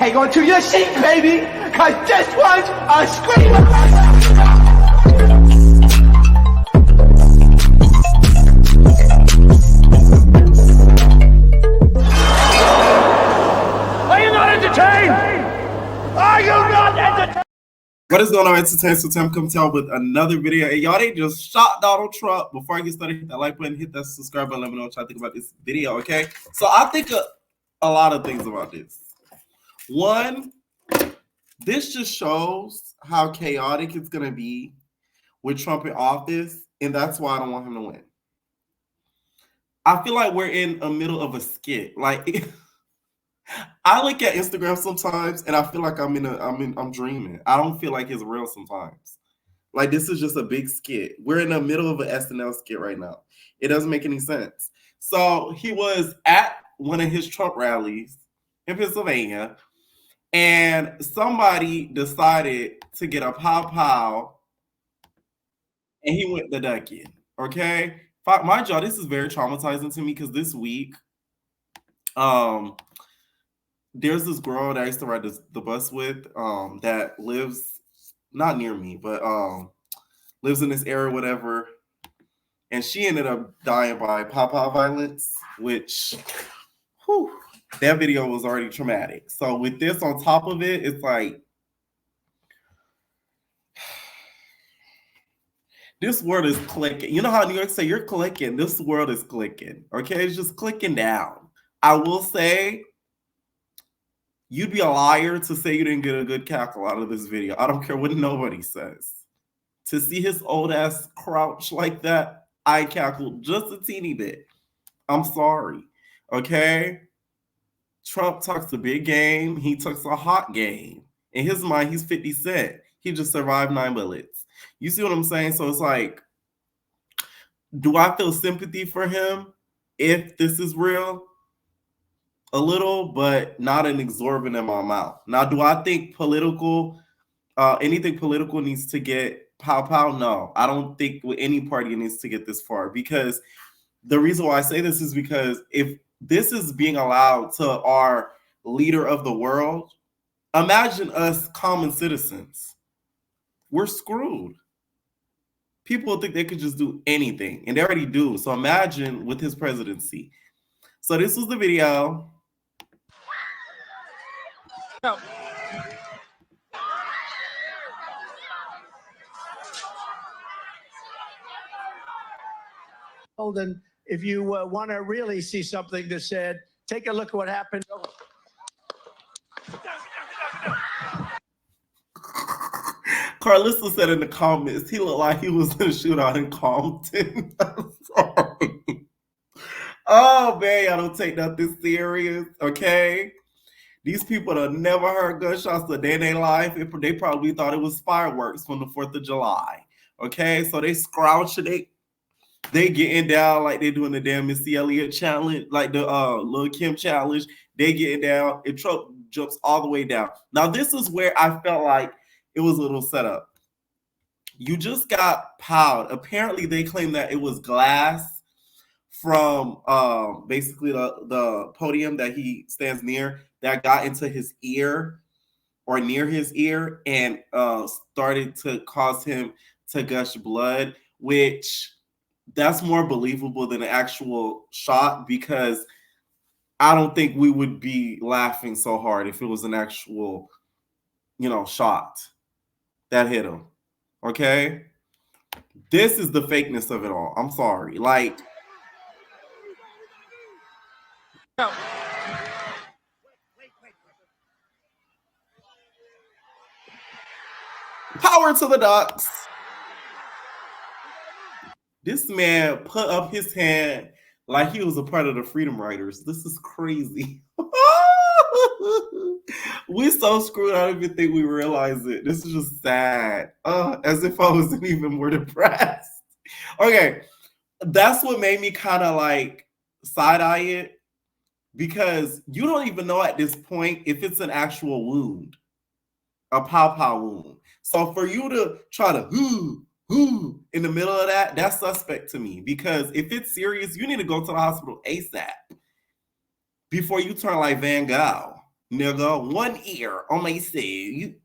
hang on to your seat, baby, because this one's a screamer. Are you not entertained? Are you not entertained? What is going on, Entertainment? So Tim come tell with another video. And y'all, they just shot Donald Trump. Before I get started, hit that like button, hit that subscribe button, let me know what y'all think about this video, okay? So I think a lot of things about this. One, this just shows how chaotic it's going to be with Trump in office, and that's why I don't want him to win. I feel like we're in the middle of a skit. Like, I look at Instagram sometimes, and I feel like I'm dreaming. I don't feel like it's real sometimes. Like, this is just a big skit. We're in the middle of an SNL skit right now. It doesn't make any sense. So he was at one of his Trump rallies in Pennsylvania, and somebody decided to get a pow, and he went the ducking, okay? Mind y'all, this is very traumatizing to me because this week, there's this girl that I used to ride the bus with that lives not near me, but lives in this area, whatever. And she ended up dying by pow violence, which, whew, that video was already traumatic. So with this on top of it, it's like, this world is clicking. You know how New York say you're clicking? This world is clicking, okay? It's just clicking down. I will say, you'd be a liar to say you didn't get a good cackle out of this video. I don't care what nobody says. To see his old ass crouch like that, I cackled just a teeny bit. I'm sorry, okay? Trump talks a big game. He talks a hot game. In his mind, he's 50 Cent. He just survived 9 bullets. You see what I'm saying? So it's like, do I feel sympathy for him if this is real? A little, but not an exorbitant amount. Now, do I think anything political needs to get pow? No, I don't think any party needs to get this far, because the reason why I say this is because if this is being allowed to our leader of the world, imagine us common citizens. We're screwed. People think they could just do anything, and they already do. So imagine with his presidency. So this was the video. No. And if you want to really see something that said, take a look at what happened. Carlissa said in the comments, he looked like he was in a shootout in Compton. I'm sorry. Oh, man, y'all don't take nothing serious, okay? These people that never heard gunshots a day in their life, they probably thought it was fireworks from the 4th of July, okay? So they scrouching, they getting down like they doing the damn Missy Elliott challenge, like the Lil' Kim challenge. They getting down, and Trump jumps all the way down. Now, this is where I felt like it was a little setup. You just got powed. Apparently, they claim that it was glass from basically the podium that he stands near that got into his ear or near his ear and started to cause him to gush blood, which that's more believable than an actual shot, because I don't think we would be laughing so hard if it was an actual, shot that hit him. Okay? This is the fakeness of it all. I'm sorry. Like, No. power to the ducks. This man put up his hand like he was a part of the Freedom Riders. This is crazy. We so screwed. I don't even think we realize it. This is just sad. As if I wasn't even more depressed. Okay, that's what made me kind of like side-eye it, because you don't even know at this point if it's an actual wound, a pow wound. So for you to try to in the middle of that, that's suspect to me, because if it's serious, you need to go to the hospital ASAP before you turn like Van Gogh. nigga. One ear on my seat.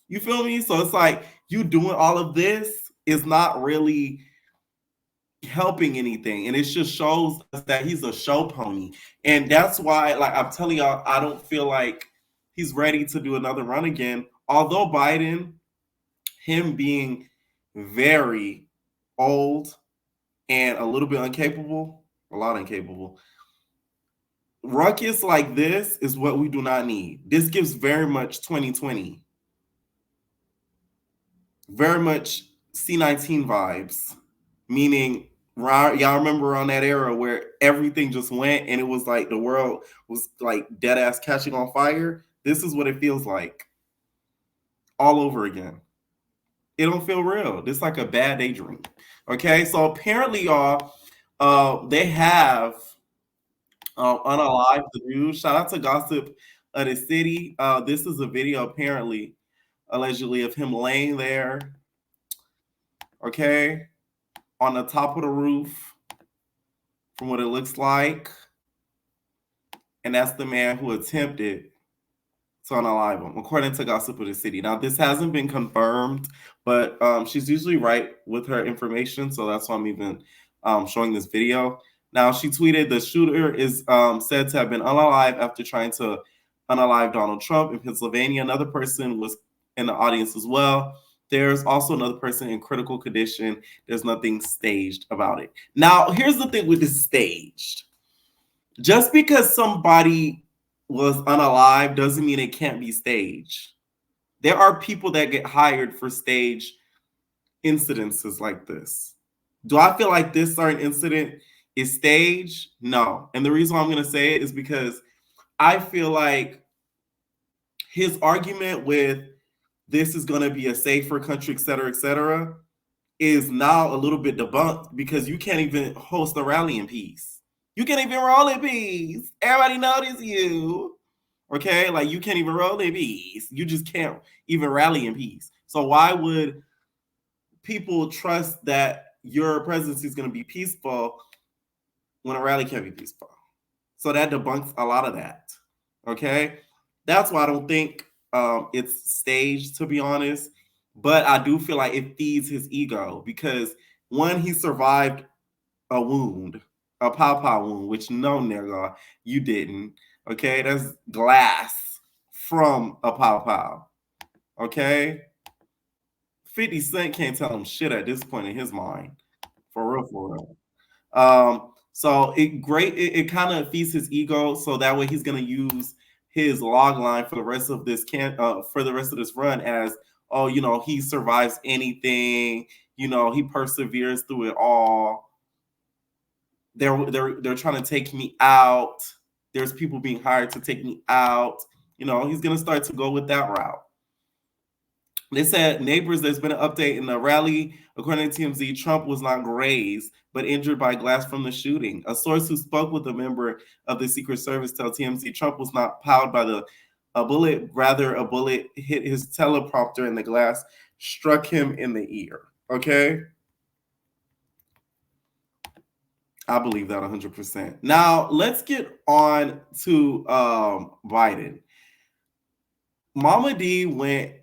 You feel me? So it's like you doing all of this is not really helping anything, and it just shows us that he's a show pony. And that's why, like I'm telling y'all, I don't feel like he's ready to do another run again. Although Biden, him being very old and a little bit incapable, a lot incapable, ruckus like this is what we do not need. This gives very much 2020, very much C19 vibes, meaning y'all remember around that era where everything just went and it was like the world was like dead ass catching on fire. This is what it feels like all over again. It don't feel real. This is like a bad daydream. Okay, so apparently, y'all, they have unalived the news. Shout out to Gossip of the City. This is a video apparently, allegedly, of him laying there, okay, on the top of the roof, from what it looks like. And that's the man who attempted to unalive him, according to Gossip of the City. Now, this hasn't been confirmed, but she's usually right with her information, so that's why I'm even showing this video. Now, she tweeted, the shooter is said to have been unalive after trying to unalive Donald Trump in Pennsylvania. Another person was in the audience as well. There's also another person in critical condition. There's nothing staged about it. Now, here's the thing with this staged. Just because somebody was unalive doesn't mean it can't be staged. There are people that get hired for stage incidences like this. Do I feel like this certain incident is staged? No. And the reason why I'm going to say it is because I feel like his argument with this is going to be a safer country, et cetera, is now a little bit debunked because you can't even host a rally in peace. You can't even roll in peace. Everybody notice you. Okay? Like you can't even roll in peace. You just can't even rally in peace. So why would people trust that your presidency is going to be peaceful when a rally can't be peaceful? So that debunks a lot of that. Okay? That's why I don't think it's staged, to be honest. But I do feel like it feeds his ego because one, he survived a wound, a pow wound, which no, nigga, you didn't. Okay, that's glass from a pow. Okay, 50 Cent can't tell him shit at this point in his mind, for real. So it kind of feeds his ego, so that way he's gonna use his log line for the rest of this run as, oh, you know, he survives anything, you know, he perseveres through it all. They're trying to take me out. There's people being hired to take me out. You know, he's gonna start to go with that route. They said, neighbors, there's been an update in the rally. According to TMZ, Trump was not grazed, but injured by glass from the shooting. A source who spoke with a member of the Secret Service tells TMZ Trump was not powed by a bullet. Rather, a bullet hit his teleprompter and the glass struck him in the ear. Okay? I believe that 100%. Now, let's get on to Biden. Mama D went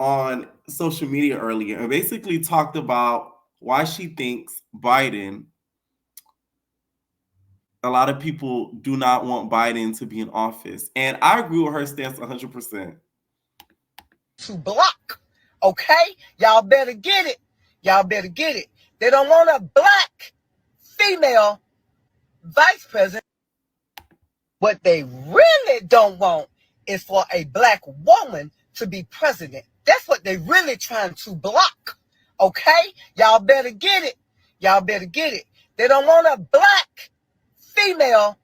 on social media earlier and basically talked about why she thinks Biden, a lot of people do not want Biden to be in office. And I agree with her stance 100%. To block, okay? Y'all better get it. Y'all better get it. They don't want a black female vice president. What they really don't want is for a black woman to be president. That's what they really trying to block. Okay? Y'all better get it. Y'all better get it. They don't want a black female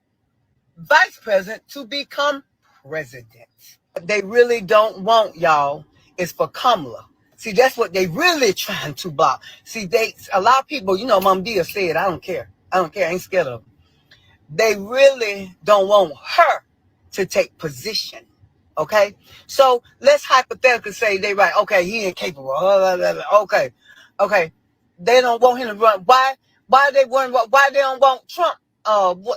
vice president to become president. What they really don't want, y'all, is for Kamala. See, that's what they really trying to block. See, a lot of people, you know, Mom Dia said, I don't care. I ain't scared of them. They really don't want her to take position. Okay? So let's hypothetically say they right. Okay, he incapable. Okay. They don't want him to run. Why they don't want Trump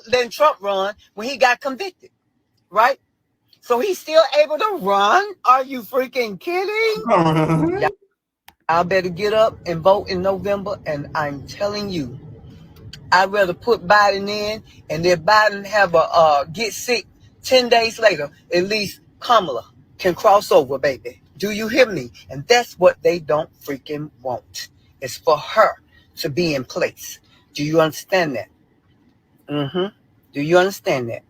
letting Trump run when he got convicted? Right? So he's still able to run? Are you freaking kidding? Y'all better get up and vote in November. And I'm telling you, I'd rather put Biden in and then Biden have a get sick 10 days later. At least Kamala can cross over, baby. Do you hear me? And that's what they don't freaking want. It's for her to be in place. Do you understand that? Do you understand that?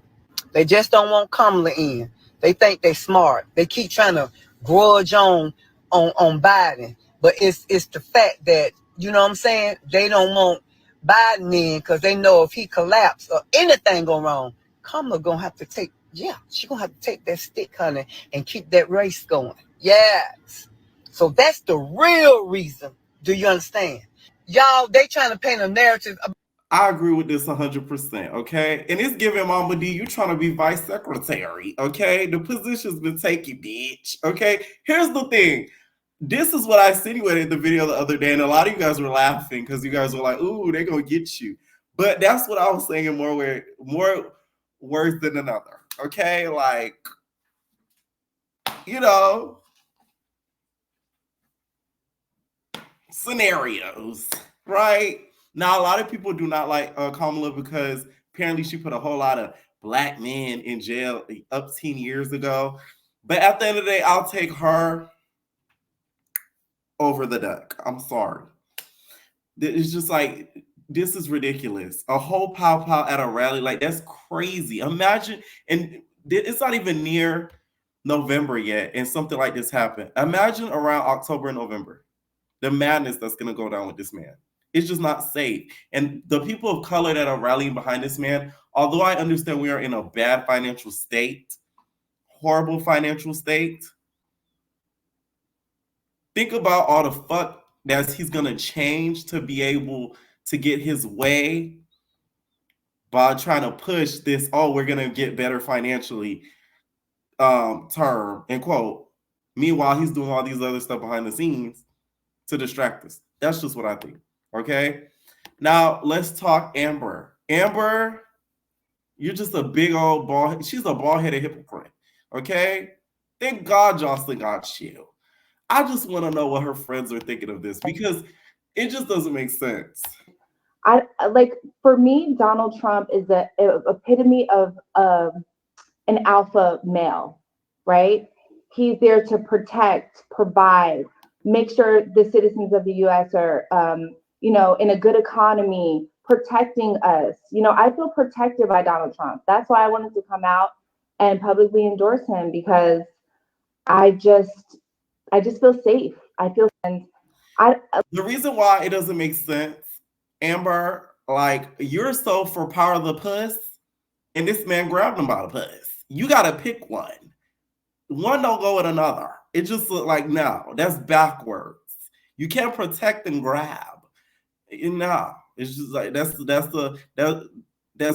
They just don't want Kamala in. They think they smart. They keep trying to grudge on Biden. But it's the fact that, you know what I'm saying, they don't want Biden in because they know if he collapse or anything go wrong, Kamala gonna have to take, she gonna have to take that stick, honey, and keep that race going. Yes. So that's the real reason. Do you understand? Y'all, they trying to paint a narrative. I agree with this 100%, okay? And it's giving Mama D, you trying to be vice secretary, okay? The position's been taken, bitch, okay? Here's the thing. This is what I insinuated in the video the other day, and a lot of you guys were laughing because you guys were like, ooh, they're going to get you. But that's what I was saying in more words than another, okay? Like, you know, scenarios, right? Now, a lot of people do not like Kamala because apparently she put a whole lot of black men in jail up 10 years ago. But at the end of the day, I'll take her over the duck. I'm sorry. It's just like, this is ridiculous. A whole pow at a rally, like that's crazy. Imagine, and it's not even near November yet, and something like this happened. Imagine around October and November, the madness that's going to go down with this man. It's just not safe. And the people of color that are rallying behind this man, although I understand we are in a bad financial state, horrible financial state, think about all the fuck that he's going to change to be able to get his way by trying to push this, we're going to get better financially term, and quote. Meanwhile, he's doing all these other stuff behind the scenes to distract us. That's just what I think. Okay. Now let's talk Amber. Amber, you're just a big old ball. She's a bald-headed hypocrite. Okay. Thank God Jocelyn got chill. I just want to know what her friends are thinking of this because it just doesn't make sense. For me, Donald Trump is the epitome of an alpha male, right? He's there to protect, provide, make sure the citizens of the U.S. are, in a good economy, protecting us. I feel protected by Donald Trump. That's why I wanted to come out and publicly endorse him because I just feel safe. The reason why it doesn't make sense, Amber, like you're so for power of the puss, and this man grabbed him by the puss. You gotta pick one. One don't go with another. It just look like no, that's backwards. You can't protect and grab. No, it's just like that's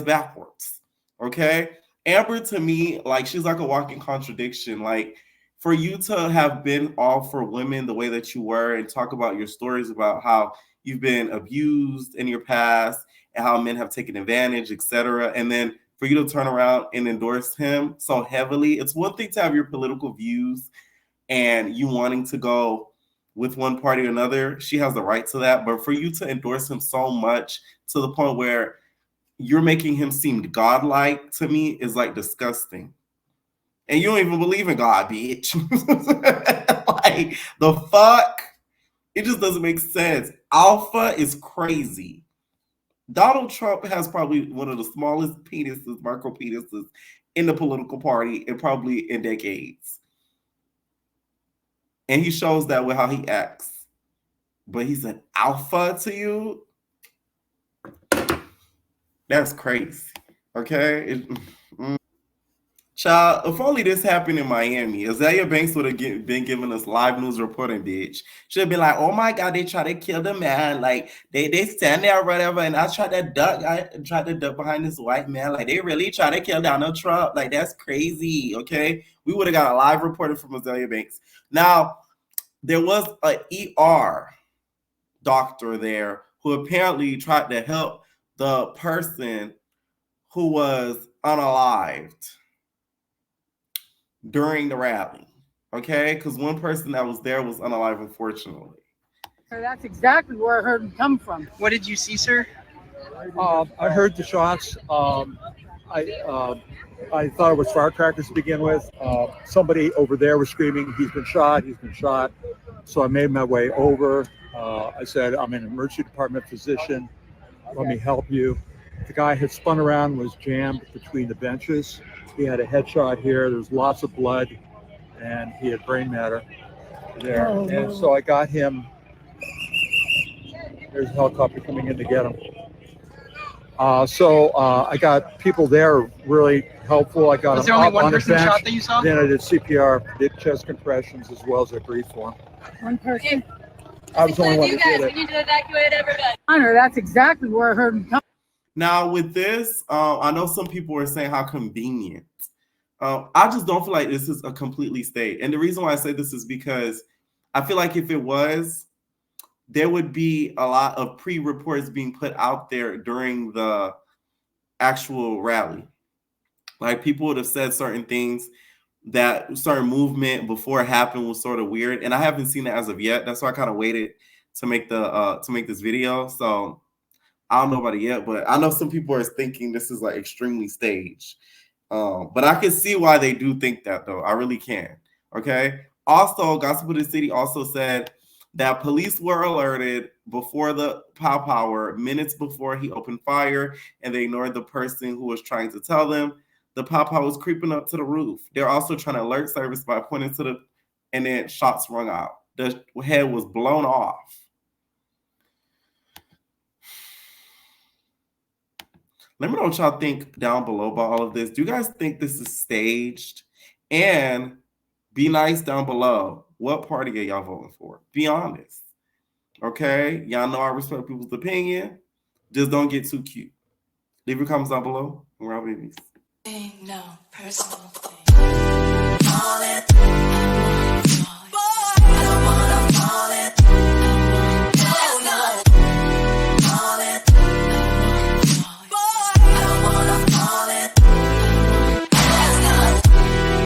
backwards. Okay, Amber to me, like she's like a walking contradiction. Like for you to have been all for women the way that you were and talk about your stories about how you've been abused in your past and how men have taken advantage, etc., and then for you to turn around and endorse him so heavily, it's one thing to have your political views and you wanting to go with one party or another. She has the right to that. But for you to endorse him so much to the point where you're making him seem godlike to me is like disgusting. And you don't even believe in God, bitch. Like the fuck? It just doesn't make sense. Alpha is crazy. Donald Trump has probably one of the smallest penises, micro penises, in the political party and probably in decades. And he shows that with how he acts. But he's an alpha to you? That's crazy. Okay? Child, if only this happened in Miami, Azalea Banks would have been giving us live news reporting, bitch. She'd have been like, oh my God, they try to kill the man. Like, they stand there or whatever, and I tried to duck behind this white man. Like, they really try to kill Donald Trump. Like, that's crazy, okay? We would have got a live reporting from Azalea Banks. Now, there was an ER doctor there who apparently tried to help the person who was unalived. during the rally. Okay, because one person that was there was unalive, unfortunately. So that's exactly where I heard him come from. What did you see, sir? I heard the shots. I thought it was firecrackers to begin with. Somebody over there was screaming, "He's been shot! He's been shot!" So I made my way over. I said, "I'm an emergency department physician. Let me help you." The guy had spun around, was jammed between the benches. He had a headshot here. There was lots of blood, and he had brain matter there. And so I got him. There's a helicopter coming in to get him. So I got people there really helpful. I got Was him there only up one on the person bench. shot that you saw? Then I did CPR, did chest compressions, as well as I breathed for him. One person. I was the only one that did We it. need to evacuate everybody. Honor, that's exactly where I heard him come. Now with this, I know some people are saying how convenient. I just don't feel like this is a completely staged. And the reason why I say this is because I feel like if it was, there would be a lot of pre-reports being put out there during the actual rally. Like people would have said certain things, that certain movement before it happened was sort of weird. And I haven't seen it as of yet. That's why I kind of waited to make this video. So I don't know about it yet, but I know some people are thinking this is like extremely staged. But I can see why they do think that though. I really can. Okay. Also, Gossip of the City also said that police were alerted before the power minutes before he opened fire, and they ignored the person who was trying to tell them the power was creeping up to the roof. They're also trying to alert service by pointing to and then shots rung out. The head was blown off. Let me know what y'all think down below about all of this. Do you guys think this is staged? And be nice down below. What party are y'all voting for? Be honest. Okay? Y'all know I respect people's opinion. Just don't get too cute. Leave your comments down below. We're out, babies. No personal thing.